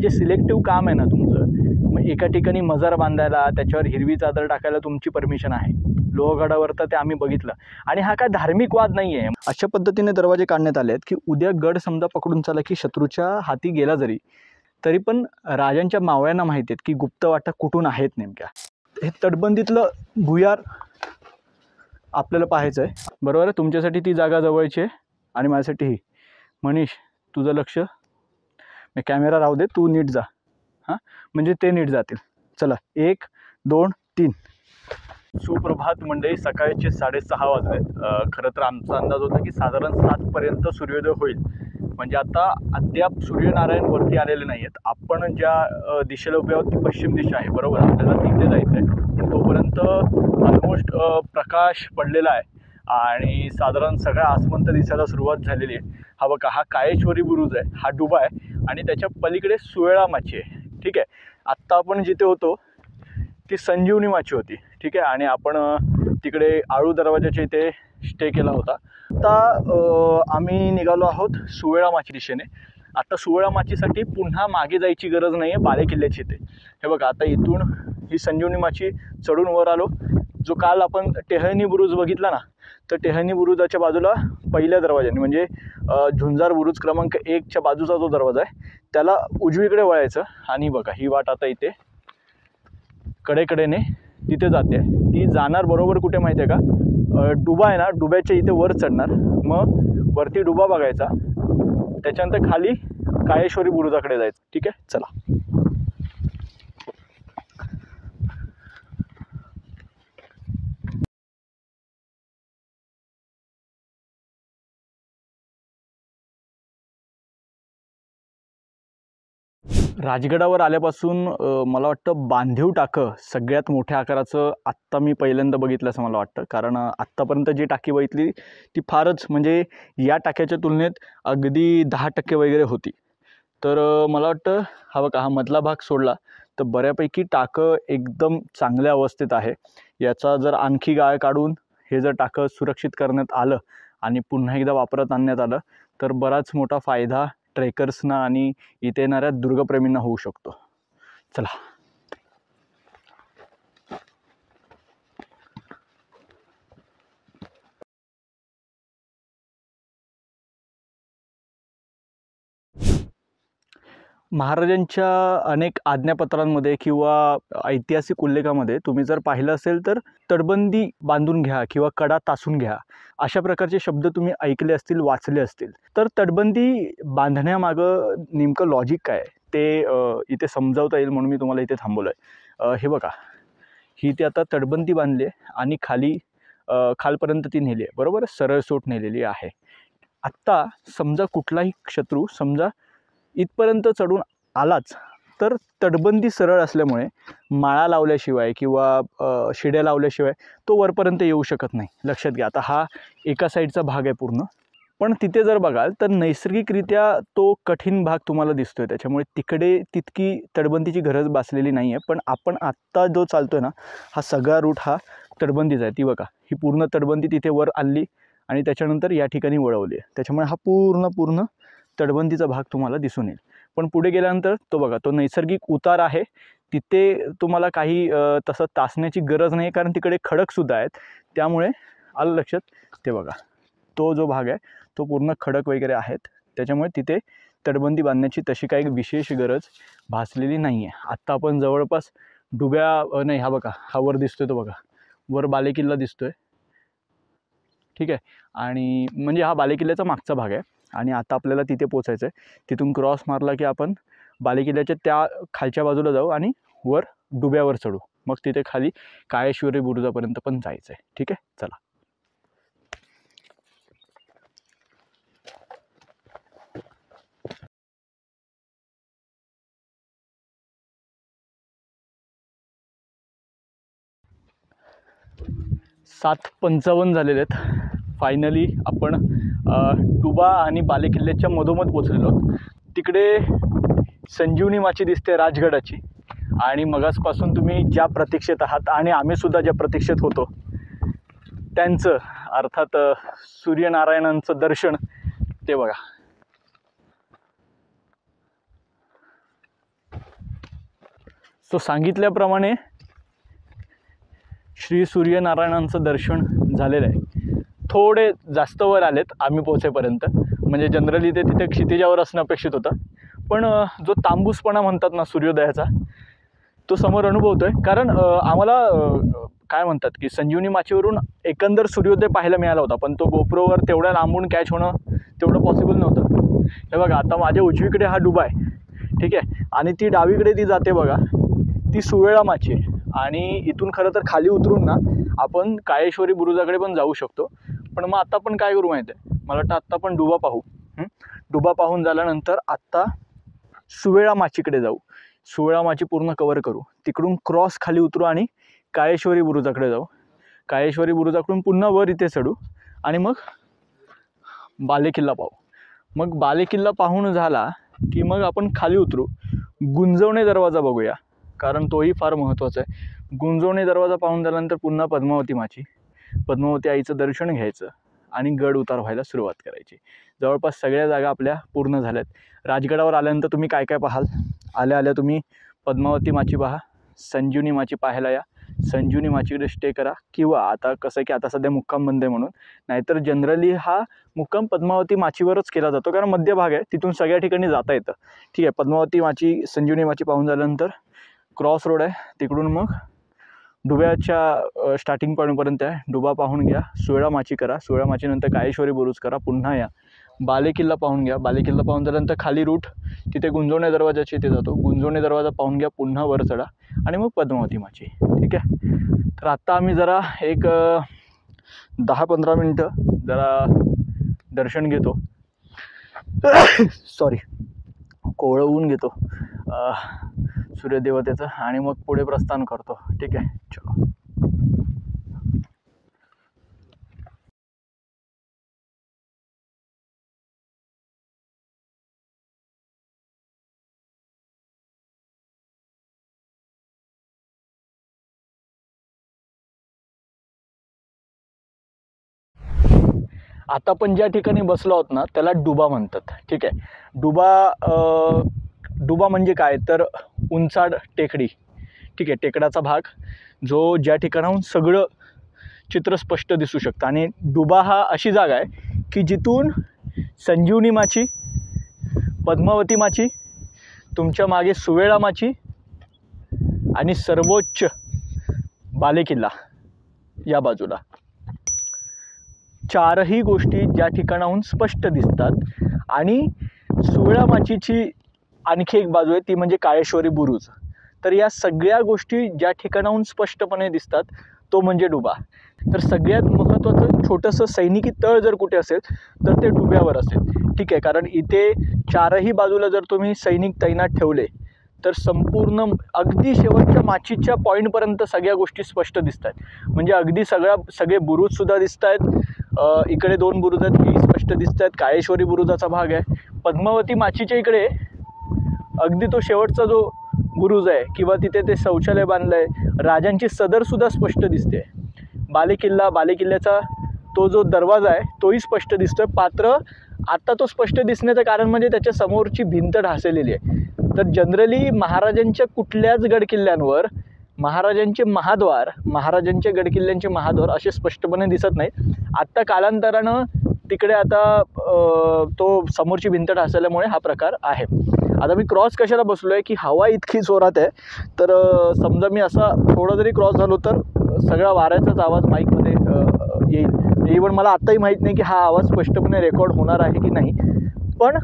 जे सिलेक्टिव्ह काम आहे ना तुमचं, मग एका ठिकाणी मजार बांधायला त्याच्यावर हिरवी चादर टाकायला तुमची परमिशन आहे. लोहगडावर तर ते आम्ही बघितलं. आणि हा काय धार्मिक वाद नाही आहे. अशा पद्धतीने दरवाजे काढण्यात आले आहेत की उद्या गड समजा पकडून चाला की शत्रूच्या हाती गेला तरी पण राजांच्या मावळ्यांना माहिती आहेत की गुप्त वाटा कुठून आहेत नेमक्या. हे तटबंदीतलं भुयार आपल्याला पाहायचं आहे, बरोबर आहे. तुमच्यासाठी ती जागा जवळची आहे आणि माझ्यासाठी ही. मनीष, तुझं लक्ष, मी कॅमेरा राहू दे, तू नीट जा, हां, म्हणजे ते नीट जातील. चला, 1 2 3. सुप्रभात मंडळी. सकाळचे 6:30 वाजले. खरं तर आमचा अंदाज होता की साधारण 7पर्यंत सूर्योदय होईल. म्हणजे आता अद्याप सूर्यनारायण वरती आलेले नाही आहेत. आपण ज्या दिशेला उभे आहोत ती पश्चिम दिशा आहे, बरोबर. आपल्याला तिथे जायचं आहे, पण तोपर्यंत ऑलमोस्ट प्रकाश पडलेला आहे आणि साधारण सगळा आसमंत दिसायला सुरुवात झालेली आहे. हा बघा, हा काळेश्वरी बुरुज आहे, हा डुबा आहे आणि त्याच्या पलीकडे सुवेळा माची आहे. ठीक आहे. आत्ता आपण जिथे होतो ती संजीवनी माची होती. ठीक आहे. आणि आपण तिकडे आळू दरवाजाच्या इथे स्टे केला होता. आता आम्ही निघालो आहोत सुवेळा माची दिशेने. आता सुवेळा माचीसाठी पुन्हा मागे जायची गरज नाही आहे बालेकिल्ल्याची इथे. हे बघा, आता इथून ही संजीवनी माची चढून वर आलो. जो काल आपण टेहळणी बुरुज बघितला ना, तर टेहळणी बुरुजाच्या बाजूला पहिल्या दरवाजाने म्हणजे झुंजार बुरुज क्रमांक 1च्या बाजूचा जो दरवाजा आहे त्याला उजवीकडे वळायचं. आणि बघा, ही वाट आता इथे कडेकडेने तिथे जाते. ती जाणार बरोबर कुठे माहिती आहे का, डुबा आहे ना, डुब्याच्या इथे वर चढणार, मग वरती डुबा बघायचा, त्याच्यानंतर खाली काळेश्वरी बुरुजाकडे जायचं. ठीक आहे, चला. राजगडावर आल्यापासून मला वाटतं बांधीव टाकं सगळ्यात मोठ्या आकाराचं आत्ता मी पहिल्यांदा बघितलं असं मला वाटतं. कारण आत्तापर्यंत जी टाकी बघितली ती फारच, म्हणजे या टाक्याच्या तुलनेत अगदी 10% वगैरे होती. तर मला वाटतं हा बघा, हा मधला भाग सोडला तर बऱ्यापैकी टाकं एकदम चांगल्या अवस्थेत आहे. याचा जर आणखी गाळ काढून हे जर टाकं सुरक्षित करण्यात आलं आणि पुन्हा एकदा वापरात आणण्यात आलं तर बराच मोठा फायदा ट्रेकर्सना आणि इथे येणाऱ्या दुर्गप्रेमींना होऊ शकतो. चला. महाराजांच्या अनेक आज्ञापत्रांमध्ये किंवा ऐतिहासिक उल्लेखामध्ये तुम्ही जर पाहिलं असेल तर तटबंदी बांधून घ्या किंवा कडा तासून घ्या अशा प्रकारचे शब्द तुम्ही ऐकले असतील, वाचले असतील. तर तटबंदी बांधण्यामागं नेमकं लॉजिक काय आहे ते इथे समजावता येईल म्हणून मी तुम्हाला इथे थांबवलं आहे. हे बघा, ही ते आता तटबंदी बांधली आहे आणि खालपर्यंत ती नेली आहे, बरोबर, सरळसोट नेलेली आहे. आत्ता समजा कुठलाही शत्रू समजा इथपर्यंत चढून आलाच तर तटबंदी सरळ असल्यामुळे माळा लावल्याशिवाय किंवा शिड्या लावल्याशिवाय तो वरपर्यंत येऊ शकत नाही. लक्षात घ्या. आता हा एका साईडचा भाग आहे पूर्ण, पण तिथे जर बघाल तर नैसर्गिकरित्या तो कठीण भाग तुम्हाला दिसतोय, त्याच्यामुळे तिकडे तितकी तटबंदीची गरज भासलेली नाही आहे. पण आपण आत्ता जो चालतोय ना, हा सगळा रूट हा तटबंदीचा आहे. ती बघा, ही पूर्ण तटबंदी तिथे वर आणली आणि त्याच्यानंतर या ठिकाणी वळवली आहे. त्याच्यामुळे हा पूर्ण तटबंदीचा भाग तुम्हाला दिसून येईल. पण पुढे गेल्यानंतर तो बघा, तो नैसर्गिक उतार आहे. तिथे तुम्हाला काही तसं तासण्याची गरज नाही, कारण तिकडे खडकसुद्धा आहेत. त्यामुळे आलं लक्षात. ते बघा, तो जो भाग आहे तो पूर्ण खडक वगैरे आहेत, त्याच्यामुळे तिथे तटबंदी बांधण्याची तशी काही विशेष गरज भासलेली नाही आहे. आत्ता आपण जवळपास नाही, हा बघा, हा वर दिसतोय, तो बघा, वर बालेकिल्ला दिसतोय. ठीक आहे. आणि म्हणजे हा बालेकिल्ल्याचा मागचा भाग आहे आणि आता आपल्याला तिथे पोचायचं आहे. तिथून क्रॉस मारला की आपण बालेकिल्ल्याच्या त्या खालच्या बाजूला जाऊ आणि वर डुब्यावर चढू. मग तिथे खाली काळेश्वरी बुरुजापर्यंत पण जायचं आहे. ठीक आहे, चला. सात 55 झालेले आहेत. फायनली आपण डुबा आणि बालेकिल्ल्याच्या मधोमध पोचलेलो आहोत. तिकडे संजीवनी माची दिसते राजगडाची, आणि मगासपासून तुम्ही ज्या प्रतीक्षेत आहात आणि आम्हीसुद्धा ज्या प्रतीक्षेत होतो त्यांचं, अर्थात सूर्यनारायणांचं दर्शन ते बघा. सो सांगितल्याप्रमाणे श्री सूर्यनारायणांचं दर्शन झालेलं आहे. थोडे जास्त वर आलेत आम्ही पोहोचेपर्यंत, म्हणजे जनरली ते तिथे क्षितिजावर असणं अपेक्षित होतं, पण जो तांबूसपणा म्हणतात ना सूर्योदयाचा, तो समोर अनुभवतो आहे. कारण आम्हाला काय म्हणतात की संजीवनी माचीवरून एकंदर सूर्योदय पाहायला मिळाला होता, पण तो गोप्रोवर तेवढ्या लांबून कॅच होणं तेवढं पॉसिबल नव्हतं. हे बघा, आता माझ्या उजवीकडे हा डुबा आहे, ठीक आहे, आणि ती डावीकडे ती जाते बघा, ती सुवेळा माची आहे. आणि इथून खरं तर खाली उतरून ना आपण काळेश्वरी बुरुजाकडे पण जाऊ शकतो. पण मग आत्ता आपण काय करू माहिती आहे, मला वाटतं आत्ता आपण डुबा पाहू. डुबा पाहून झाल्यानंतर आत्ता सुवेळा माचीकडे जाऊ, सुवेळा माची पूर्ण कवर करू, तिकडून क्रॉस खाली उतरू आणि काळेश्वरी बुरुजाकडे जाऊ. काळेश्वरी बुरुजाकडून पुन्हा वर इथे चढू आणि मग बालेकिल्ला पाहू. मग बालेकिल्ला पाहून झाला की मग आपण खाली उतरू, गुंजवणे दरवाजा बघूया, कारण तोही फार महत्त्वाचा आहे. गुंजवणे दरवाजा पाहून झाल्यानंतर पुन्हा पद्मावती माची, पद्मावती आईचं दर्शन घ्यायचं आणि गड उतार व्हायला सुरुवात करायची. जवळपास सगळ्या जागा आपल्या पूर्ण झाल्यात. राजगडावर आल्यानंतर तुम्ही काय काय पाहाल, आल्या आल्या तुम्ही पद्मावती माची पहा, संजीवनी माची पाहायला या, संजीवनी माचीकडे स्टे करा, किंवा आता कसं आहे की आता सध्या मुक्काम बंद आहे म्हणून, नाहीतर जनरली हा मुक्काम पद्मावती माचीवरच केला जातो, कारण मध्यभाग आहे, तिथून सगळ्या ठिकाणी जाता येतं. ठीक आहे, पद्मावती माची संजीवनी माची पाहून झाल्यानंतर क्रॉस रोड आहे, तिकडून मग डुब्याच्या स्टार्टिंग पॉईंटपर्यंत आहे, डुबा पाहून घ्या, सुवेळा माची करा, सुवेळा माचीनंतर काळेश्वरी बुरुज करा, पुन्हा या बालेकिल्ला पाहून घ्या, बालेकिल्ला पाहून झाल्यानंतर खाली रूट तिथे गुंजवणे दरवाजाची इथे जातो, गुंजवणे दरवाजा पाहून घ्या, पुन्हा वर चढा आणि मग पद्मावती माची. ठीक आहे, तर आत्ता आम्ही जरा एक 10-15 मिनटं जरा दर्शन घेतो, सॉरी कोवळवून घेतो सूर्यदेवतेचं, आणि मग पुढे प्रस्थान करतो. ठीक आहे, चलो. आता आपण ज्या ठिकाणी बसलो आहोत ना त्याला डुबा म्हणतात. ठीक आहे, डुबा म्हणजे काय तर उंचाड टेकडी. ठीक आहे, टेकडाचा भाग जो ज्या ठिकाणाहून सगळं चित्र स्पष्ट दिसू शकतं. आणि डुबा हा अशी जागा आहे की जिथून संजीवनी माची, पद्मावती माची, तुमच्या मागे सुवेळा माची आणि सर्वोच्च बालेकिल्ला या बाजूला, चारही गोष्टी ज्या ठिकाणाहून स्पष्ट दिसतात. आणि सुवेळा माचीची आणखी एक बाजू आहे ती म्हणजे काळेश्वरी बुरुज. तर या सगळ्या गोष्टी ज्या ठिकाणाहून स्पष्टपणे दिसतात तो म्हणजे डुबा. तर सगळ्यात महत्त्वाचं छोटंसं सैनिकी तळ जर कुठे असेल तर ते डुब्यावर असेल. ठीक आहे, कारण इथे चारही बाजूला जर तुम्ही सैनिक तैनात ठेवले तर संपूर्ण अगदी शेवटच्या माचीच्या पॉईंटपर्यंत सगळ्या गोष्टी स्पष्ट दिसत आहेत. म्हणजे अगदी सगळे बुरुजसुद्धा दिसत आहेत. इकडे 2 बुरुज आहेत, ही स्पष्ट दिसत आहेत, काळेश्वरी बुरुजाचा भाग आहे. पद्मावती माचीच्या इकडे अगदी तो शेवटचा जो बुरुज आहे किंवा तिथे ते शौचालय बांधलं आहे, राजांची सदरसुद्धा स्पष्ट दिसते. बालेकिल्ल्याचा तो जो दरवाजा आहे तोही स्पष्ट दिसतोय. पात्र आत्ता तो स्पष्ट दिसण्याचं कारण म्हणजे त्याच्या समोरची भिंत ढासलेली आहे. तर जनरली महाराजांच्या कुठल्याच गडकिल्ल्यांवर महाराजांचे महाद्वार, महाराजांच्या गडकिल्ल्यांचे महाद्वार असे स्पष्टपणे दिसत नाहीत. आत्ता कालांतरानं तिकडे आता तो समोरची भिंत ढासल्यामुळे हा प्रकार आहे. आता मी क्रॉस कशाला बसलो आहे की हवा इतकी जोरात आहे, तर समजा मी असा थोडा जरी क्रॉस झालो तर सगळा वाऱ्याचाच आवाज माईकमध्ये येईल. इव्हन मला आत्ताही माहीत नाही की हा आवाज स्पष्टपणे रेकॉर्ड होणार आहे की नाही. पण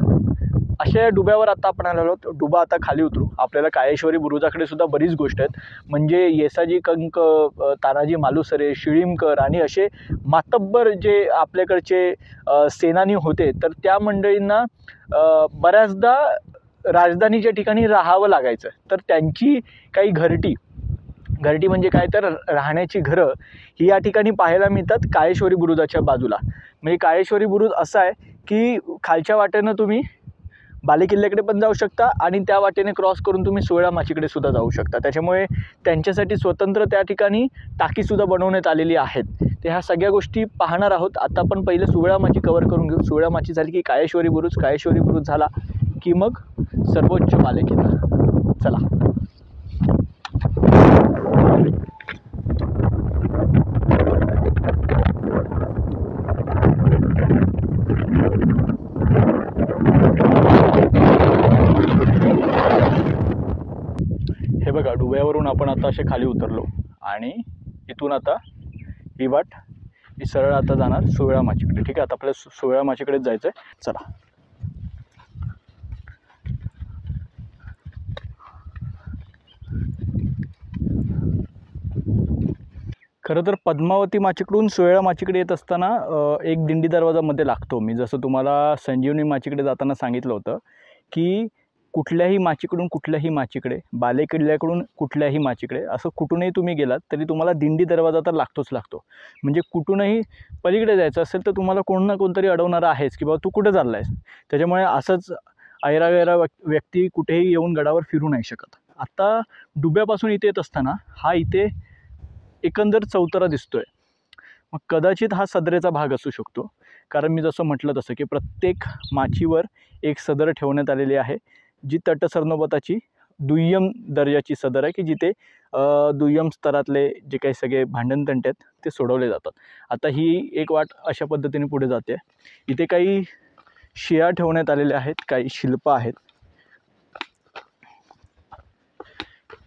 अशा डुब्यावर आता आपण आलेलो आहोत. डुबा आता खाली उतरू. आपल्याला काळेश्वरी बुरुजाकडे सुद्धा बरीच गोष्ट आहेत. म्हणजे येसाजी कंक, तानाजी मालुसरे, शिळीमकर आणि असे मातब्बर जे आपल्याकडचे सेनानी होते, तर त्या मंडळींना बऱ्याचदा राजधानीच्या ठिकाणी राहावं लागायचं. तर त्यांची काही घरटी म्हणजे काय तर राहण्याची घरं ही या ठिकाणी पाहायला मिळतात काळेश्वरी बुरुजाच्या बाजूला. म्हणजे काळेश्वरी बुरुज असं आहे की खालच्या वाटेनं तुम्ही बालेकिल्ल्याकडे पण जाऊ शकता आणि त्या वाटेने क्रॉस करून तुम्ही सुवेळा माचीकडे सुद्धा जाऊ शकता. त्याच्यामुळे त्यांच्यासाठी स्वतंत्र त्या ठिकाणी टाकीसुद्धा बनवण्यात आलेली आहेत. ते ह्या सगळ्या गोष्टी पाहणार आहोत. आता आपण पहिले सुवेळा माची कवर करून घेऊ. सुवेळा माची झाली की काळेश्वरी बुरुज झाला की मग सर्वोच्च बालेकिल्ला. चला. बघा डुब्यावरून आपण आता असे खाली उतरलो आणि इथून आता ही वाट ही सरळ आता जाणार सोवळा माचीकडे. ठीक आहे, आता आपल्याला सोवळा माचीकडेच जायचं आहे. चला. खरं तर पद्मावती माचीकडून सोवळा माचीकडे येत असताना एक दिंडी दरवाजा मध्ये लागतो. मी जसं तुम्हाला संजीवनी माचीकडे जाताना सांगितलं होतं की कुठल्याही माचीकडून कुठल्याही माचीकडे, बालेकिल्ल्याकडून कुठल्याही माचीकडे, असं कुठूनही तुम्ही गेलात तरी तुम्हाला दिंडी दरवाजा तर लागतोच लागतो. म्हणजे कुठूनही पलीकडे जायचं असेल तर तुम्हाला कोण ना कोणतरी अडवणारं आहेच की बाबा तू कुठे चालला आहेस. त्याच्यामुळे असंच ऐरागैरा व्यक्ती कुठेही येऊन गडावर फिरू नाही शकत. आता डुब्यापासून इथे येत असताना हा इथे एकंदर चौतरा दिसतोय. मग कदाचित हा सदरेचा भाग असू शकतो, कारण मी जसं म्हटलं तसं की प्रत्येक माचीवर एक सदर ठेवण्यात आलेली आहे, जी तटसरनोबताची दुय्यम दर्जाची सदर आहे की जिथे दुय्यम स्तरातले जे काही सगळे भांडणतंटे आहेत ते सोडवले जातात. आता ही एक वाट अशा पद्धतीने पुढे जाते. इथे काही शिळा ठेवण्यात आलेल्या आहेत, काही शिल्प आहेत.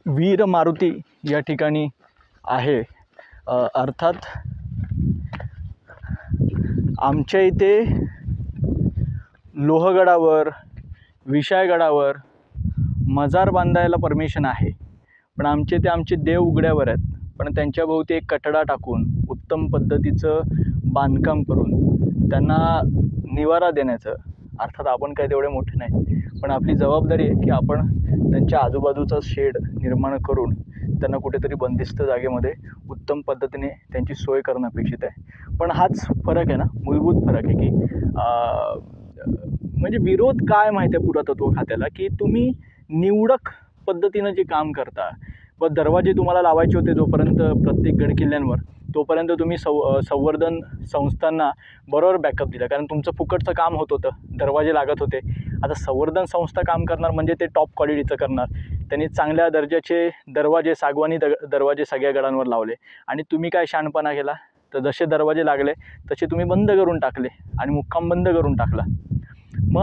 वीर मारुती या ठिकाणी आहे. अर्थात आमच्या इथे लोहगडावर, विशाळगडावर मजार बांधायला परमिशन आहे, पण आमचे देव उघड्यावर आहेत. पण त्यांच्या भोवती एक कठडा टाकून उत्तम पद्धतीचं बांधकाम करून त्यांना निवारा देण्याचं, अर्थात आपण काय तेवढे मोठे नाही, पण आपली जबाबदारी आहे की आपण त्यांच्या आजूबाजूचा शेड निर्माण करून त्यांना कुठेतरी बंदिस्त जागेमध्ये उत्तम पद्धतीने त्यांची सोय करणं अपेक्षित आहे. पण हाच फरक आहे ना, मूलभूत फरक आहे की म्हणजे विरोध काय माहिती आहे पुरातत्व खात्याला, की तुम्ही निवडक पद्धतीनं जे काम करता व दरवाजे तुम्हाला लावायचे होते जोपर्यंत प्रत्येक गडकिल्ल्यांवर, तोपर्यंत तुम्ही संवर्धन संस्थांना बरोबर बॅकअप दिला, कारण तुमचं फुकटचं काम होत होतं, दरवाजे लागत होते. आता संवर्धन संस्था काम करणार म्हणजे ते टॉप क्वालिटीचं करणार. त्यांनी चांगल्या दर्जाचे दरवाजे, सागवानी दरवाजे सगळ्या गडांवर लावले आणि तुम्ही काय शहाणपणा केला, तर जसे दरवाजे लागले तसे तुम्ही बंद करून टाकले आणि मुक्काम बंद करून टाकला. मग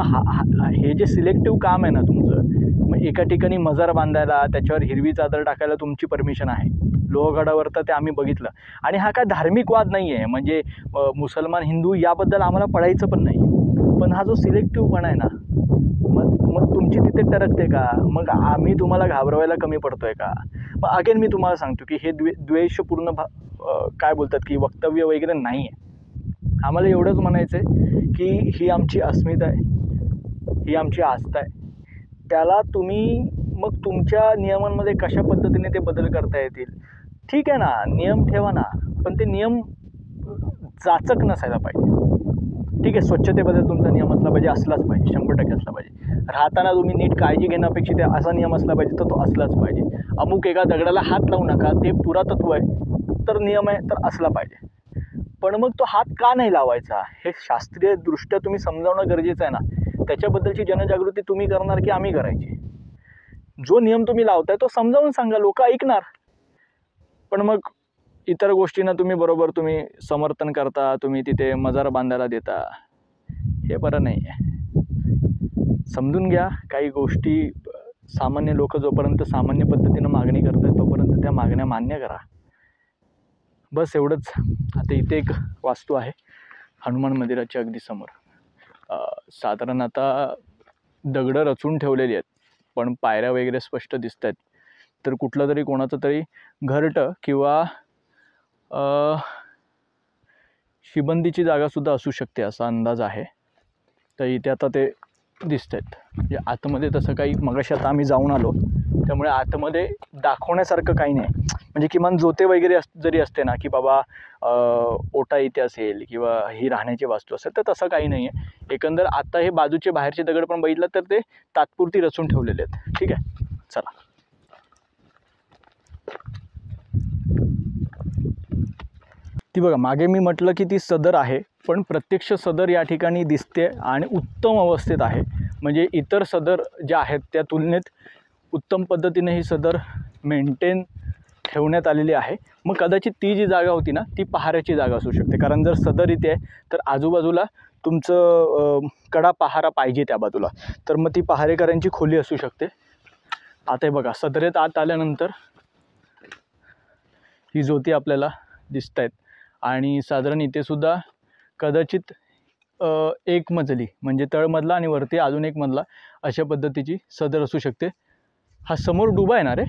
हे जे सिलेक्टिव्ह काम आहे ना तुमचं, मग एका ठिकाणी मजार बांधायला, त्याच्यावर हिरवी चादर टाकायला तुमची परमिशन आहे. लोहगडावर तर ते आम्ही बघितलं. आणि हा काय धार्मिक वाद नाही आहे, म्हणजे मुसलमान हिंदू याबद्दल आम्हाला पडायचं पण नाही. पण हा जो सिलेक्टिव्हपणा आहे ना, मग तुमची तिथे टरकते का? मग आम्ही तुम्हाला घाबरवायला कमी पडतोय का? मग अगेन मी तुम्हाला सांगतो की हे द्वेषपूर्ण काय बोलतात की वक्तव्य वगैरे नाही आहे. आम्हाला एवढंच म्हणायचं आहे की ही आमची अस्मिता आहे, ही आमची आस्था आहे. त्याला तुम्ही मग तुमच्या नियमांमध्ये कशा पद्धतीने ते बदल करता येतील, ठीक आहे ना, नियम ठेवा ना, पण ते नियम जाचक नसायला पाहिजे. ठीक आहे, स्वच्छतेबद्दल तुमचा नियम असला पाहिजे, असलाच पाहिजे, 100% असला पाहिजे. राहताना तुम्ही नीट काळजी घेणं अपेक्षित आहे असा नियम असला पाहिजे, तर तो असलाच पाहिजे. अमुक एका दगडाला हात लावू नका, ते पुरातत्व आहे तर नियम आहे तर असला पाहिजे. पण मग तो हात का नाही लावायचा हे शास्त्रीयदृष्ट्या तुम्ही समजावणं गरजेचं आहे ना. त्याच्याबद्दलची जनजागृती तुम्ही करणार की आम्ही करायची? जो नियम तुम्ही लावताय तो समजावून सांगा, लोक ऐकणार. पण मग इतर गोष्टींना तुम्ही बरोबर तुम्ही समर्थन करता, तुम्ही तिथे मजार बांधायला देता, हे बरं नाही आहे. समजून घ्या काही गोष्टी. सामान्य लोक जोपर्यंत सामान्य पद्धतीनं मागणी करतात तोपर्यंत त्या मागण्या मान्य करा, बस एवढंच. आता इथे एक वास्तू आहे हनुमान मंदिराच्या अगदी समोर. साधारण आता दगडं रचून ठेवलेली आहेत, पण पायऱ्या वगैरे स्पष्ट दिसत आहेत. तर कुठलं तरी कोणाचं तरी घरटं किंवा शिबंदीची जागासुद्धा असू शकते असा अंदाज आहे. तर इथे आता ते दिसत आहेत. म्हणजे आतमध्ये तसं काही, मगाशी आता आम्ही जाऊन आलो त्यामुळे आतमध्ये दाखवण्यासारखं काही नाही. म्हणजे किमान जोते वगैरे जरी असते ना, की बाबा ओटा इथे असेल किंवा ही राहण्याची वास्तू असेल, तर तसं काही नाही आहे. एकंदर आता हे बाजूचे बाहेरचे दगड पण बघितलं तर ते तात्पुरती रचून ठेवलेले आहेत. ठीक आहे, चला. ती बघा मागे मी म्हटलं की ती सदर आहे, पण प्रत्यक्ष सदर या ठिकाणी दिसते आणि उत्तम अवस्थेत आहे. म्हणजे इतर सदर ज्या आहेत त्या तुलनेत उत्तम पद्धतीने ही सदर मेंटेन ठेवण्यात आलेली आहे. मग कदाचित ती जी जागा होती ना ती पहाऱ्याची जागा असू शकते, कारण जर सदर इथे आहे तर आजूबाजूला तुमचं कडा पहारा पाहिजे त्या बाजूला, तर मग ती पहारेकरांची खोली असू शकते. आता हे बघा, सदरेत आत आल्यानंतर ही ज्योती आपल्याला दिसत आहेत आणि साधारण इथे सुद्धा कदाचित एक मजली म्हणजे तळमजला आणि वरती अजून एक मजला अशा पद्धतीची सदर असू शकते. हा समोर डुबा आहे ना रे,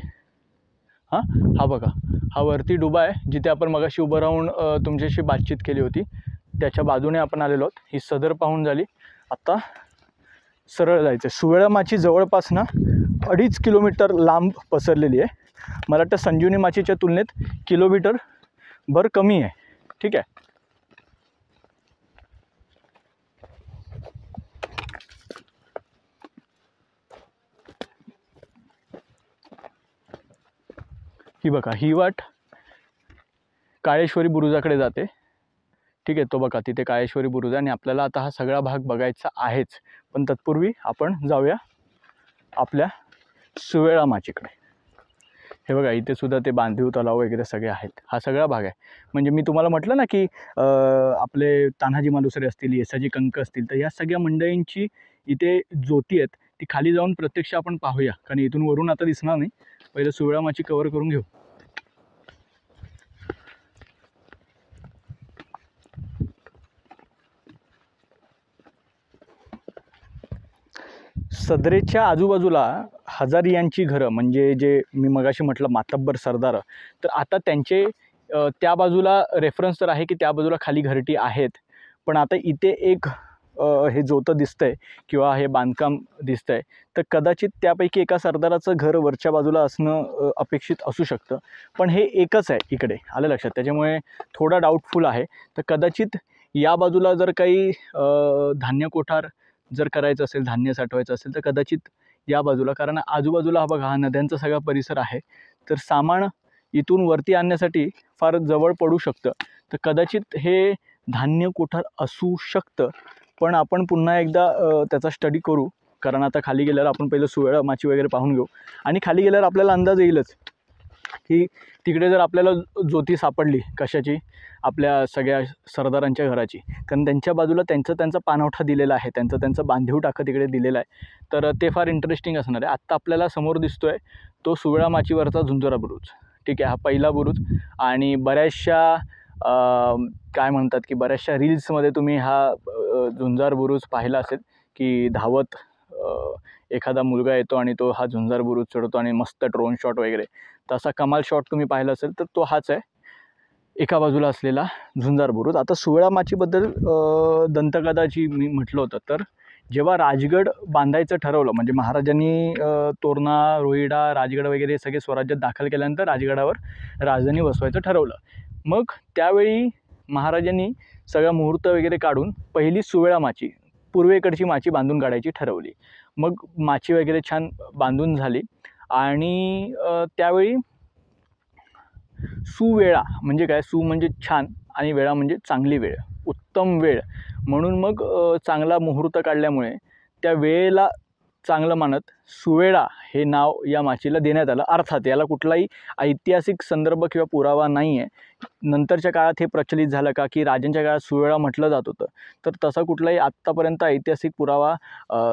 हा बघा, हा वरती डुबा आहे जिथे आपण मगाशी उभं राहून तुमच्याशी बातचीत केली होती, त्याच्या बाजूने आपण आलेलो आहोत. ही सदर पाहून झाली. आता सरळ जायचं. सुवेळामाची जवळपास ना 2.5 किलोमीटर लांब पसरलेली आहे. मला वाटतं संजीवनी माचीच्या तुलनेत किलोमीटर भर कमी आहे. ठीक आहे. ही बघा, ही वाट काळेश्वरी बुरुजाकडे जाते. ठीक आहे, तो बघा तिथे काळेश्वरी बुरुज आहे आणि आपल्याला आता हा सगळा भाग बघायचा आहेच. पण तत्पूर्वी आपण जाऊया आपल्या सुवेळामाचीकडे. हे बघा, इथे सुद्धा ते बांधीव तलाव वगैरे सगळे आहेत. हा सगळा भाग आहे. म्हणजे मी तुम्हाला म्हटलं ना की आपले तान्हाजी मालुसरे असतील, येसाजी कंक असतील, तर या सगळ्या मंडळींची इथे ज्योती आहेत. ती खाली जाऊन प्रत्यक्ष आपण पाहूया, कारण इथून वरून आता दिसणार नाही. पहिलं सुवेळामाची कव्हर करून घेऊ. सदरेच्या आजूबाजूला हजारियांची घरं, म्हणजे जे मी मगाशी म्हटलं मातब्बर सरदार, तर आता त्यांचे त्या बाजूला रेफरन्स तर आहे की त्या बाजूला खाली घरटी आहेत. पण आता इथे एक हे जोतं दिसतंय किंवा हे बांधकाम दिसतंय, तर कदाचित त्यापैकी एका सरदाराचं घर वरच्या बाजूला असणं अपेक्षित असू शकतं. पण हे एकच आहे इकडे, आलं लक्षात. त्याच्यामुळे थोडा डाऊटफुल आहे. तर कदाचित या बाजूला जर काही धान्य कोठार जर करायचं असेल, धान्य साठवायचं असेल, तर कदाचित या बाजूला, कारण आजूबाजूला हा बघा, हा नद्यांचा सगळा परिसर आहे. तर सामान इथून वरती आणण्यासाठी फार जवळ पडू शकतं. तर कदाचित हे धान्य कोठार असू शकतं. पण आपण पुन्हा एकदा त्याचा स्टडी करू, कारण आता खाली गेल्यावर आपण पहिलं सुवेळामाची वगैरे पाहून घेऊ. आणि खाली गेल्यावर आपल्याला अंदाज येईलच की तिकडे जर आपल्याला ज्योती सापडली कशाची, आपल्या सगळ्या सरदारांच्या घराची, कारण त्यांच्या बाजूला त्यांचा पाणवठा दिलेला आहे, त्यांचा बांधीव टाकं तिकडे दिलेला आहे. तर ते फार इंटरेस्टिंग असणार आहे. आत्ता आपल्याला समोर दिसतोय तो सुवेळामाचीवरचा झुंजुरा बुरुज. ठीक आहे, हा पहिला बुरुज. आणि बऱ्याचशा काय म्हणतात की बऱ्याचशा रील्समध्ये तुम्ही हा झुंजार बुरुज पाहिला असेल की धावत एखादा मुलगा येतो आणि तो हा झुंजार बुरुज चढवतो आणि मस्त ड्रोन शॉट वगैरे. तसा कमाल शॉट तुम्ही पाहिला असेल तर तो हाच आहे, एका बाजूला असलेला झुंजार बुरुज. आता सुवेळामाचीबद्दल दंतकथाची मी म्हटलं होतं, तर जेव्हा राजगड बांधायचं ठरवलं, म्हणजे महाराजांनी तोरणा, रोहिडा, राजगड वगैरे सगळे स्वराज्यात दाखल केल्यानंतर राजगडावर राजधानी बसवायचं ठरवलं. मग त्यावेळी महाराजांनी सगळा मुहूर्त वगैरे काढून पहिली सुवेळामाची, पूर्वेकडची माची बांधून काढायची ठरवली. मग माची वगैरे छान बांधून झाली आणि त्यावेळी सुवेळा म्हणजे काय, सु म्हणजे छान आणि वेळा म्हणजे चांगली वेळ, उत्तम वेळ. म्हणून मग चांगला मुहूर्त काढल्यामुळे त्या वेळेला चांगलं मानत सुवेळा हे नाव या माचीला देण्यात आलं. अर्थात याला कुठलाही ऐतिहासिक संदर्भ किंवा पुरावा नाही आहे. नंतरच्या काळात हे प्रचलित झालं का की राजांच्या काळात सुवेळा म्हटलं जात होतं, तर तसा कुठलाही आत्तापर्यंत ऐतिहासिक पुरावा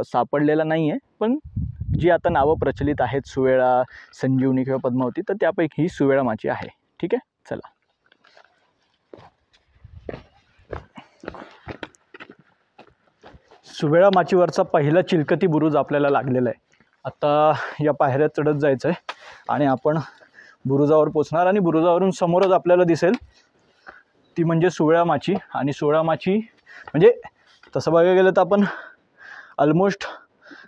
सापडलेला नाही आहे. पण जी आता नावं प्रचलित आहेत, सुवेळा, संजीवनी किंवा पद्मावती, तर त्यापैकी ही सुवेळा माची आहे. ठीक आहे, चला. सुवेळा माचीवरचा पहिला चिलकती बुरुज आपल्याला लागलेला आहे. आता या पायऱ्या चढत जायचं आहे आणि आपण बुरुजावर पोचणार आणि बुरुजावरून समोरच आपल्याला दिसेल ती म्हणजे सुवेळा माची. आणि सुवेळा माची म्हणजे तसं बघायला गेलं तर आपण ऑलमोस्ट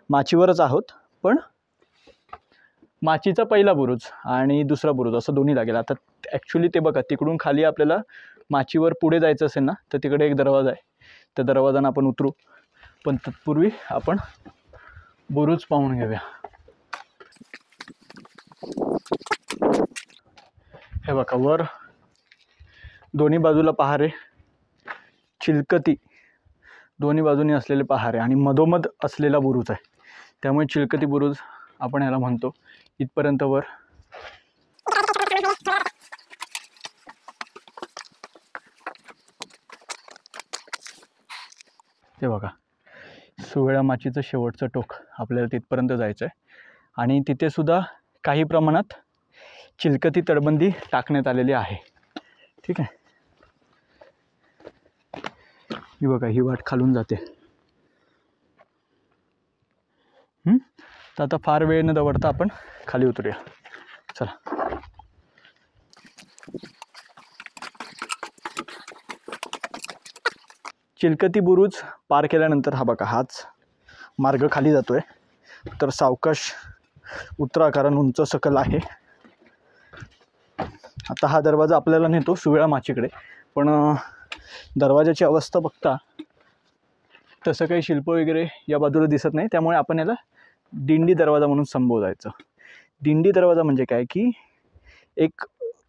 माचीवरच आहोत, पण माचीचा पहिला बुरुज आणि दुसरा बुरुज असं दोन्ही लागेल. आता ॲक्च्युली ते बघा, तिकडून खाली आपल्याला माचीवर पुढे जायचं असेल ना, तर तिकडे एक दरवाजा आहे, त्या दरवाजानं आपण उतरू. पण तत्पूर्वी आपण बुरुज पाहून घेऊया. हे बघा, वर दोन्ही बाजूला पहारे, चिलकती दोन्ही बाजूनी असलेले पहारे आणि मधोमध असलेला बुरुज आहे, त्यामुळे चिलकती बुरुज आपण याला म्हणतो. इथपर्यंत वर ते बघा, सुवेळा माचीचं शेवटचं टोक, आपल्याला तिथपर्यंत जायचं आहे. आणि तिथे सुद्धा काही प्रमाणात चिलकती तटबंदी टाकण्यात आलेली आहे. ठीक आहे, ही बघा, ही वाट खालून जाते. तर आता फार वेळ न दवडता आपण खाली उतरूया. चला. चिलकती बुरुज पार केल्यानंतर हा बघा, हाच मार्ग खाली जातोय. तर सावकाश उतरा, कारण उंच सकल आहे. आता हा दरवाजा आपल्याला नेतो सुवेळा माचीकडे, पण दरवाजाची अवस्था बघता तसं काही शिल्प वगैरे या बाजूला दिसत नाही, त्यामुळे आपण याला दिंडी दरवाजा म्हणून संबोधायचं. दिंडी दरवाजा म्हणजे काय की एक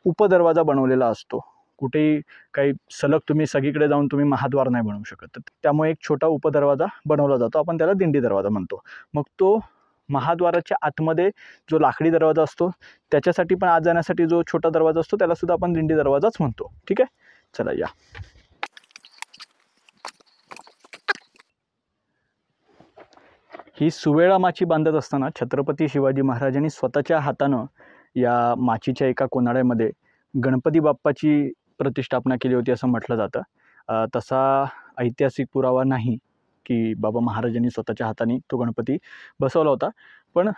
उपदरवाजा बनवलेला असतो. कुठेही काही सलग तुम्ही सगळीकडे जाऊन तुम्ही महाद्वार नाही बनवू शकत, तर त्यामुळे एक छोटा उपदरवाजा बनवला जातो, आपण त्याला दिंडी दरवाजा म्हणतो. मग तो महाद्वाराच्या आतमध्ये जो लाकडी दरवाजा असतो त्याच्यासाठी पण आत जाण्यासाठी जो छोटा दरवाजा असतो त्याला सुद्धा आपण दिंडी दरवाजाच म्हणतो. ठीक आहे, चला या. ही सुवेळा माची बांधत असताना छत्रपती शिवाजी महाराजांनी स्वतःच्या हातानं या माचीच्या एका कोनाड्यामध्ये गणपती बाप्पाची प्रतिष्ठापना केली होती असं म्हटलं जातं. तसा ऐतिहासिक पुरावा नाही की बाबा महाराजांनी स्वतःच्या हाताने तो गणपती बसवला होता, पण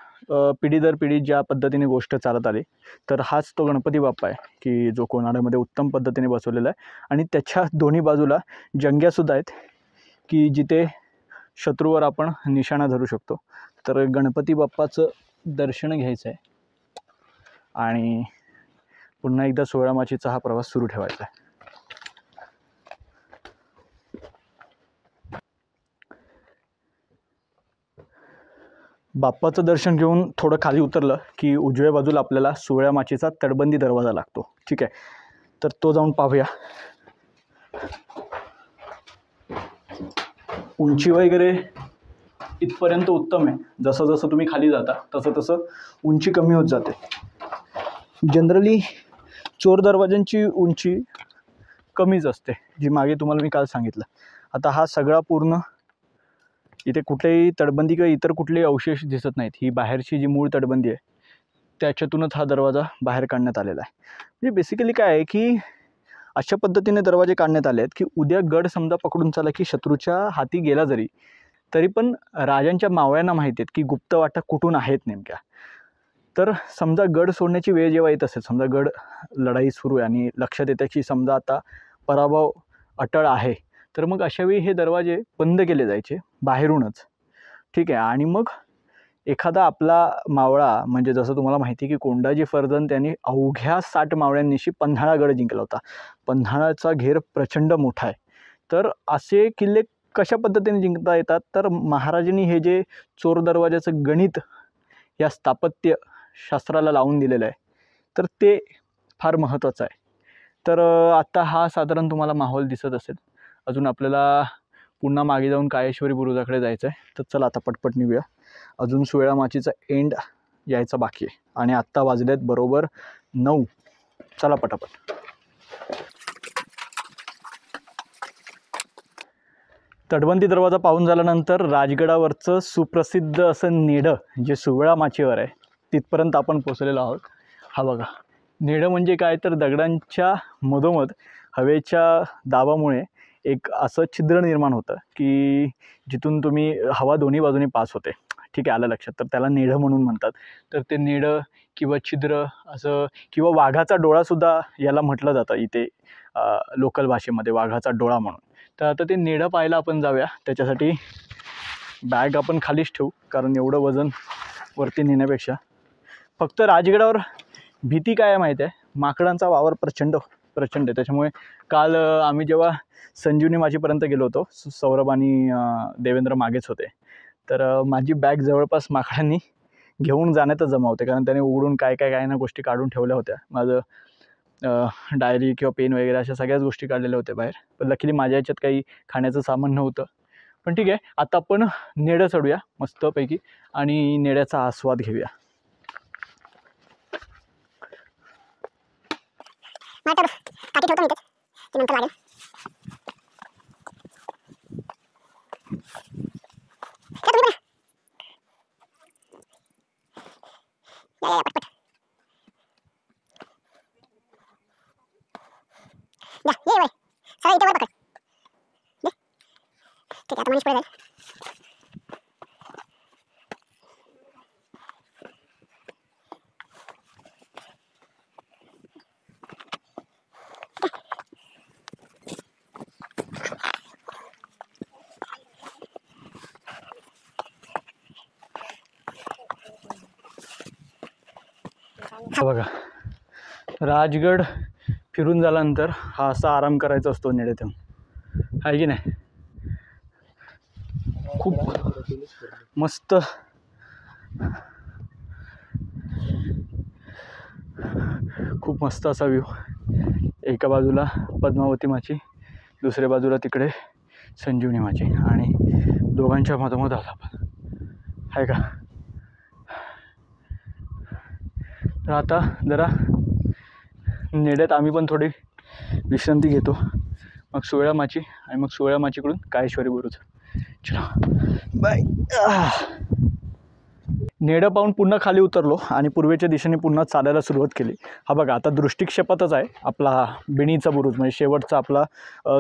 पिढी दर पिढी ज्या पद्धतीने गोष्ट चालत आली तर हाच तो गणपती बाप्पा आहे की जो कोनाड्यामध्ये उत्तम पद्धतीने बसवलेला आहे. आणि त्याच्या दोन्ही बाजूला जंग्यासुद्धा आहेत की जिथे शत्रूवर आपण निशाणा धरू शकतो. तर गणपती बाप्पाचं दर्शन घ्यायचं आहे आणि पुन्हा एकदा सुवेळा माचीचा हा प्रवास सुरू ठेवायचा आहे. बाप्पाचं दर्शन घेऊन थोडं खाली उतरलं की उजव्या बाजूला आपल्याला सुवेळा माचीचा तटबंदी दरवाजा लागतो. ठीक आहे, तर तो जाऊन पाहूया. उंची वगैरे इथपर्यंत उत्तम आहे. जसं जसं तुम्ही खाली जाता तसं तसं उंची कमी होत जाते. जनरली चोर दरवाजांची उंची कमीच असते, जी मागे तुम्हाला मी काल सांगितलं. आता हा सगळा पूर्ण इथे कुठेही तटबंदी किंवा इतर कुठलेही अवशेष दिसत नाहीत. ही बाहेरची जी मूळ तटबंदी आहे त्याच्यातूनच हा दरवाजा बाहेर काढण्यात आलेला आहे. म्हणजे बेसिकली काय आहे की अशा पद्धतीने दरवाजे काढण्यात आले आहेत की उद्या गड समजा पकडून चाला की शत्रूच्या हाती गेला तरी पण राजांच्या मावळ्यांना माहिती आहेत की गुप्त वाटा कुठून आहेत नेमक्या. तर समजा गड सोडण्याची वेळ जेव्हा येत असेल, समजा गड लढाई सुरू आहे आणि लक्षात येतं की समजा आता पराभव अटळ आहे, तर मग अशावेळी हे दरवाजे बंद केले जायचे बाहेरूनच. ठीक आहे, आणि मग एखादा आपला मावळा, म्हणजे जसं तुम्हाला माहिती आहे की कोंडाजी फर्जंद त्यांनी अवघ्या 60 मावळ्यांनिशी पन्हाळा गड जिंकला होता. पन्हाळाचा घेर प्रचंड मोठा आहे. तर असे किल्ले कशा पद्धतीने जिंकता येतात, तर महाराजांनी हे जे चोर दरवाजाचं गणित या स्थापत्य शास्त्राला लावून दिलेलं आहे, तर ते फार महत्त्वाचं आहे. तर आत्ता हा साधारण तुम्हाला माहोल दिसत असेल. अजून आपल्याला पुन्हा मागे जाऊन काळेश्वरी बुरुजाकडे जायचं आहे. तर चला आता पटपट निघूया. अजून सुवेळा माचीचा एंड यायचा बाकी आहे आणि आत्ता वाजलेत बरोबर 9. चला पटापट. तटबंदी दरवाजा पाहून झाल्यानंतर राजगडावरचं सुप्रसिद्ध असं नेडं जे सुवेळा माचीवर आहे तिथपर्यंत आपण पोचलेलो आहोत. हा बघा, नेडं म्हणजे काय, तर दगडांच्या मधोमध हवेच्या दाबामुळे एक असं छिद्र निर्माण होतं की जिथून तुम्ही हवा दोन्ही बाजूने पास होते. ठीक आहे, आलं लक्षात. तर त्याला नेडं म्हणून म्हणतात. तर ते नेडं किंवा छिद्र असं, किंवा वाघाचा डोळासुद्धा याला म्हटलं जातं इथे लोकल भाषेमध्ये, वाघाचा डोळा म्हणून. तर आता ते नेडं पाहायला आपण जाऊया. त्याच्यासाठी बॅग आपण खालीच ठेवू, कारण एवढं वजन वरती नेण्यापेक्षा. फक्त राजगडावर भीती काय आहे माहीत आहे, माकडांचा वावर प्रचंड आहे. त्याच्यामुळे काल आम्ही जेव्हा संजीवनी माचीपर्यंत गेलो होतो, सौरभ आणि देवेंद्र मागेच होते, तर माझी बॅग जवळपास माकडांनी घेऊन जाण्यातच जमावते, कारण त्याने उघडून काय ना गोष्टी काढून ठेवल्या होत्या. माझं डायरी किंवा पेन वगैरे अशा सगळ्याच गोष्टी काढलेल्या होत्या बाहेर. पण लकीली माझ्या याच्यात काही खाण्याचं सामान नव्हतं. पण ठीक आहे, आता आपण नेडं चढूया मस्तपैकी आणि नेड्याचा आस्वाद घेऊया. बघा, राजगड फिरून झाल्यानंतर हा असा आराम करायचा असतो नेडेतून, आहे की नाही? खूप मस्त खूप मस्त असा व्ह्यू. एका बाजूला पद्मावती माची, दुसऱ्या बाजूला तिकडे संजीवनी माची, आणि दोघांच्या मधोमध आला आपण, आहे का? तर आता जरा नेड्यात आम्ही पण थोडी विश्रांती घेतो, मग सुवेळा माची, आणि मग सुवेळा माचीकडून काळेश्वरी बुरुज. चला बाय. नेडं पाहून पुन्हा खाली उतरलो आणि पूर्वेच्या दिशेने पुन्हा चालायला सुरुवात केली. हा बघा, आता दृष्टिक्षेपातच आहे आपला बिणीचा बुरुज, म्हणजे शेवटचा आपला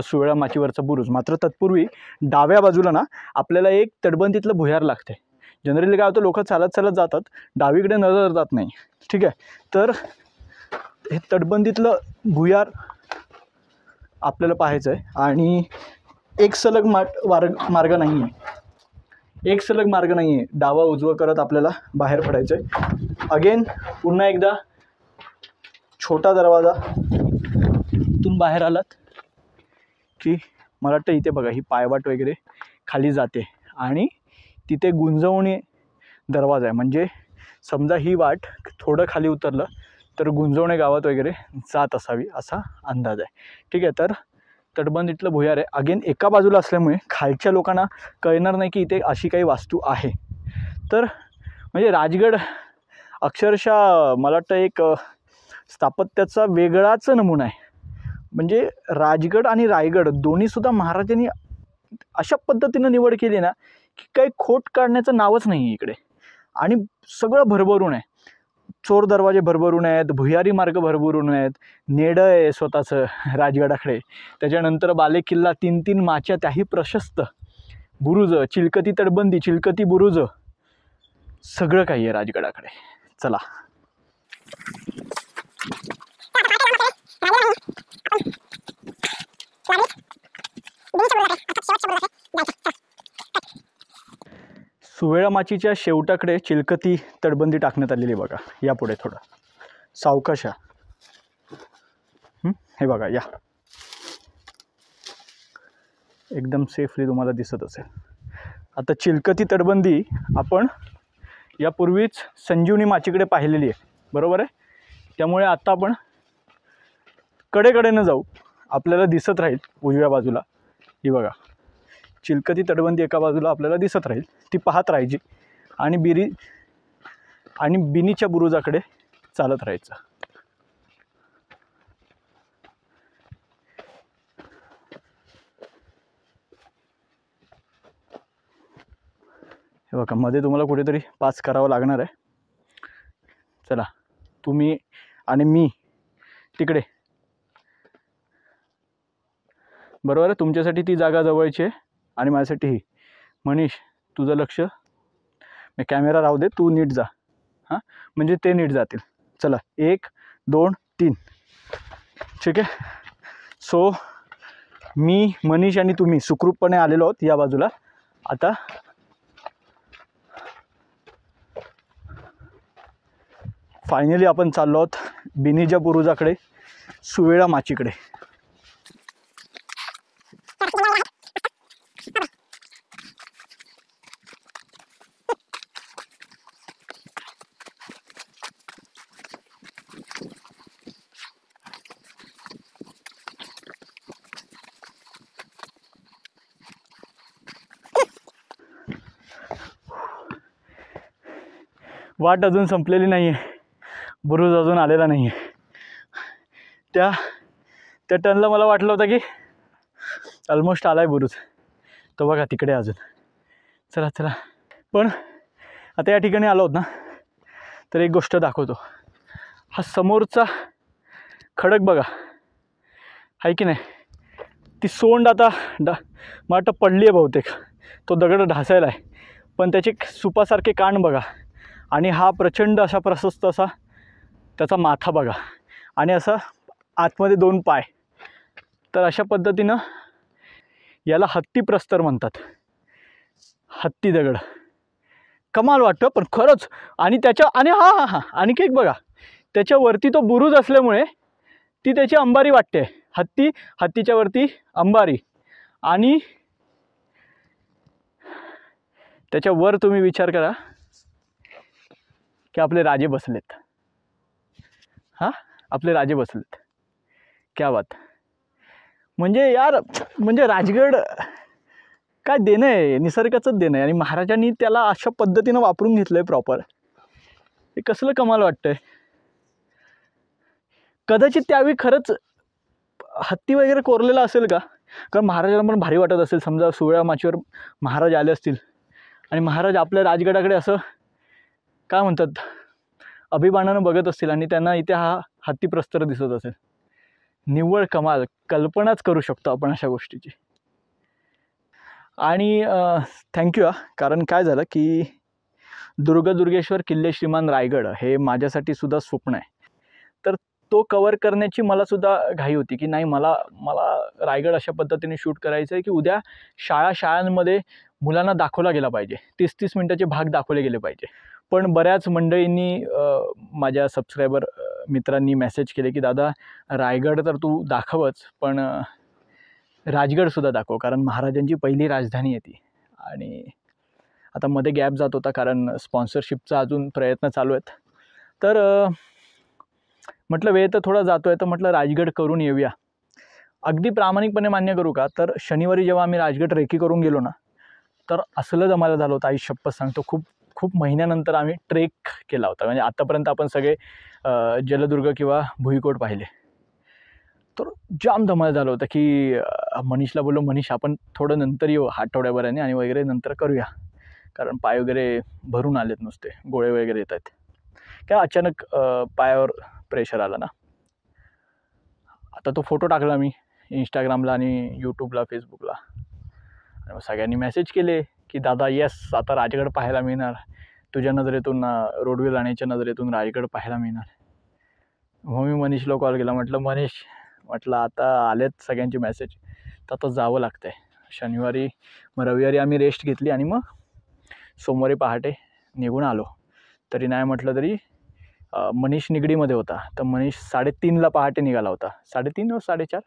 सुवेळा माचीवरचा बुरुज. मात्र तत्पूर्वी डाव्या बाजूला ना आपल्याला एक तटबंदीतलं भुयार लागते. जनरली काय होतं, लोक चालत चालत जातात, डावीकडे नजर जात नाही, ठीक आहे? तर हे तटबंदीतलं भुयार आपल्याला पाहायचं आहे, आणि एक सलग मार्ग नाही आहे, एक सलग मार्ग नाही आहे. डावा उजवा करत आपल्याला बाहेर पडायचं आहे. अगेन पुन्हा एकदा छोटा दरवाजा, इथून बाहेर आलात की मला वाटतं इथे बघा ही पायवाट वगैरे खाली जाते, आणि तिथे गुंजवणी दरवाजा आहे. म्हणजे समजा ही वाट थोडं खाली उतरलं तर गुंजवणे गावात वगैरे जात असावी असा अंदाज आहे, ठीक आहे? तर तटबंदीतलं भुयार आहे. अगेन एका बाजूला असल्यामुळे खालच्या लोकांना कळणार नाही की इथे अशी काही वास्तू आहे. तर म्हणजे राजगड अक्षरशः मला वाटतं एक स्थापत्याचा वेगळाच नमुना आहे. म्हणजे राजगड आणि रायगड दोन्हीसुद्धा महाराजांनी अशा पद्धतीनं निवड केली ना की काही खोट काढण्याचं नावच नाही आहे इकडे, आणि सगळं भरभरून आहे. चोर दरवाजे भरभरून आहेत, भुयारी मार्ग भरभरून आहेत, नेडं आहे स्वतःचं राजगडाकडे, त्याच्यानंतर बालेकिल्ला, 3-3 माच्या, त्याही प्रशस्त, बुरुज, चिलकती तटबंदी, चिलकती बुरुज, सगळं काही आहे राजगडाकडे. चला सुवेळा माचीच्या शेवटाकडे चिलकती तटबंदी टाकण्यात आलेली बघा. या पुढे थोडं सावकाश, हे बघा, या एकदम सेफली तुम्हाला दिसत असेल. आता चिलकती तटबंदी आपण यापूर्वीच संजीवनी माचीकडे पाहिलेली आहे, बरोबर आहे? त्यामुळे आता आपण कडेकडेनं जाऊ, आपल्याला दिसत राहील उजव्या बाजूला. ही बघा चिलकती तटबंदी एका बाजूला आपल्याला दिसत राहील, ती पाहत राहायची, आणि बिनीच्या बुरुजाकडे चालत राहायचं. हे बघा, मध्ये तुम्हाला कुठेतरी पास करावं लागणार आहे. चला, तुम्ही आणि मी तिकडे, बरोबर आहे? तुमच्यासाठी ती जागा जवळची आहे आणि माझ्यासाठी ही. मनीष, तुझं लक्ष, मी कॅमेरा राहू दे, तू नीट जा, हां, म्हणजे ते नीट जातील. चला, 1 2 3, ठीक आहे? सो मी, मनीष आणि तुम्ही सुखरूपपणे आलेलो आहोत या बाजूला. आता फायनली आपण चाललो आहोत बिनीच्या बुरुजाकडे, सुवेळा माचीकडे. वाट अजून संपलेली नाही आहे, बुरुज अजून आलेला नाही आहे. त्या टर्नला मला वाटलं होतं की ऑलमोस्ट आला आहे बुरुज, तो बघा तिकडे अजून. चला चला, पण आता या ठिकाणी आलो आहोत ना, तर एक गोष्ट दाखवतो. हा समोरचा खडक बघा, आहे की नाही. ती सोंड आता मला वाटतं पडली आहे बहुतेक, तो दगड ढासायला आहे, पण त्याचे सुपासारखे कान बघा, आणि हा प्रचंड असा प्रशस्त असा त्याचा माथा बघा, आणि असा आतमध्ये 2 पाय. तर अशा पद्धतीनं याला हत्ती प्रस्तर म्हणतात, हत्ती दगड. कमाल वाटतं पण खरंच. आणि त्याच्या आणि आणखी एक बघा, त्याच्यावरती तो बुरुज असल्यामुळे ती त्याची अंबारी वाटते. हत्तीच्या वरती अंबारी, आणि त्याच्यावर तुम्ही विचार करा की आपले राजे बसलेत. आपले राजे बसलेत. क्या बात. म्हणजे यार, म्हणजे राजगड काय देणं आहे, निसर्गाचंच देणं आहे, आणि महाराजांनी त्याला अशा पद्धतीनं वापरून घेतलं आहे प्रॉपर. हे कसलं कमाल वाटतंय. कदाचित त्यावेळी खरंच हत्ती वगैरे कोरलेला असेल का, कारण महाराजांना पण भारी वाटत असेल. समजा 16 माचीवर महाराज आले असतील आणि महाराज आपल्या राजगडाकडे असं काय म्हणतात अभिमानानं बघत असतील, आणि त्यांना इथे हा हत्ती प्रस्तर दिसत असेल. निव्वळ कमाल. कल्पनाच करू शकतो आपण अशा गोष्टीची. आणि थँक्यू कारण काय झालं की दुर्गेश्वर किल्ले श्रीमान रायगड हे माझ्यासाठी सुद्धा स्वप्न आहे. तर तो कवर करण्याची मला सुद्धा घाई होती की नाही, मला रायगड अशा पद्धतीने शूट करायचं आहे की उद्या शाळांमध्ये मुलांना दाखवला गेला पाहिजे, 30-30 मिनिटाचे भाग दाखवले गेले पाहिजे. पण बऱ्याच मंडळींनी माझ्या सबस्क्रायबर मित्रांनी मेसेज केले की दादा रायगड तर तू दाखवच, पण राजगडसुद्धा दाखव, कारण महाराजांची पहिली राजधानी आहे ती. आणि आता मध्ये गॅप जात होता कारण स्पॉन्सरशिपचा अजून प्रयत्न चालू आहेत. तर म्हटलं वेळ तर थोडा जातो आहे, तर म्हटलं राजगड करून येऊया. अगदी प्रामाणिकपणे मान्य करू का, तर शनिवारी जेव्हा आम्ही राजगड रेकी करून गेलो ना, तर असलं जमायला झालं होतं, आई शपथ सांगतो. खूप महिन्यानंतर आम्ही ट्रेक केला होता. म्हणजे आत्तापर्यंत आपण सगळे जलदुर्ग किंवा भुईकोट पाहिले, तर जाम धमाल झालं होतं की मनीषला बोललो, मनीष आपण थोडं नंतर येऊ आठवड्याभराने आणि वगैरे नंतर करूया, कारण पाय वगैरे भरून आलेत, नुसते गोळे वगैरे येत आहेत. काय अचानक पायावर प्रेशर आला ना. आता तो फोटो टाकला मी इंस्टाग्रामला आणि यूट्यूबला, फेसबुकला, आणि मग सगळ्यांनी मेसेज केले की दादा येस, आता राजगड पाहायला मिळणार, तुझ्या नजरेतून रोडवे जाण्याच्या नजरेतून राजगड पाहायला मिळणार. मग मी मनीषला कॉल केला, म्हटलं आता आलेत सगळ्यांचे मेसेज, तर आता जावं लागतं आहे. शनिवारी मग रविवारी आम्ही रेस्ट घेतली आणि मग सोमवारी पहाटे निघून आलो. तरी नाही म्हटलं तरी मनीष निगडीमध्ये होता, तर मनीष 3:30ला पहाटे निघाला होता. 3:30 4:30?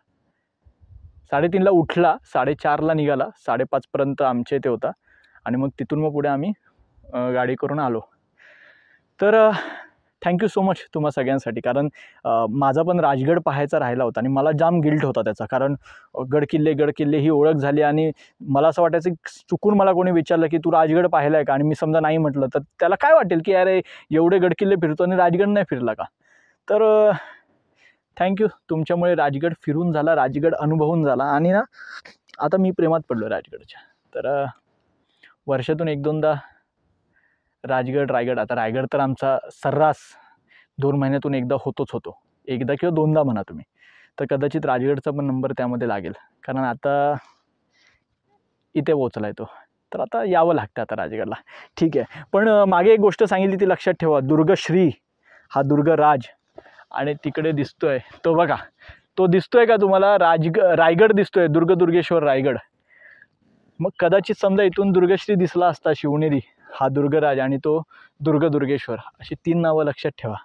3:30ला उठला, 4:30ला निघाला, 5:30पर्यंत आमच्या इथे होता, आणि मग तिथून मग पुढे आम्ही गाडी करून आलो. तर थँक्यू सो मच तुम्हा सगळ्यांसाठी, कारण माझा पण राजगड पाहायचा राहिला होता आणि मला जाम गिल्ट होता त्याचा, कारण गडकिल्ले ही ओळख झाली, आणि मला असं वाटायचं की चुकून मला कोणी विचारलं की तू राजगड पाहिला आहे का, आणि मी समजा नाही म्हटलं तर त्याला काय वाटेल की अरे एवढे गडकिल्ले फिरतो आणि राजगड नाही फिरला का. तर थँक्यू, तुमच्यामुळे राजगड फिरून झाला, राजगड अनुभवून झाला, आणि ना आता मी प्रेमात पडलो राजगडच्या. तर वर्षातून 1-2दा रायगड. आता रायगड तर आमचा सर्रास 2 महिन्यातून एकदा होतो, एकदा किंवा 2दा म्हणा तुम्ही. तर कदाचित राजगडचा पण नंबर त्यामध्ये लागेल, कारण आता इथे पोचला आहे तो, तर आता यावं लागतं आता राजगडला. ठीक आहे, पण मागे एक गोष्ट सांगितली ती लक्षात ठेवा. दुर्गश्री हा दुर्गराज, आणि तिकडे दिसतोय तो बघा, तो दिसतोय का तुम्हाला, रायगड दिसतोय, दुर्गेश्वर रायगड. मग कदाचित समजा इथून दुर्गश्री दिसला असता, शिवनेरी हा दुर्गराज, आणि तो दुर्गेश्वर, अशी 3 नावं लक्षात ठेवा.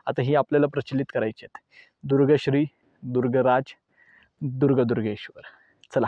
आता ही आपल्याला प्रचलित करायची आहेत. दुर्गश्री, दुर्गराज, दुर्गेश्वर. चला.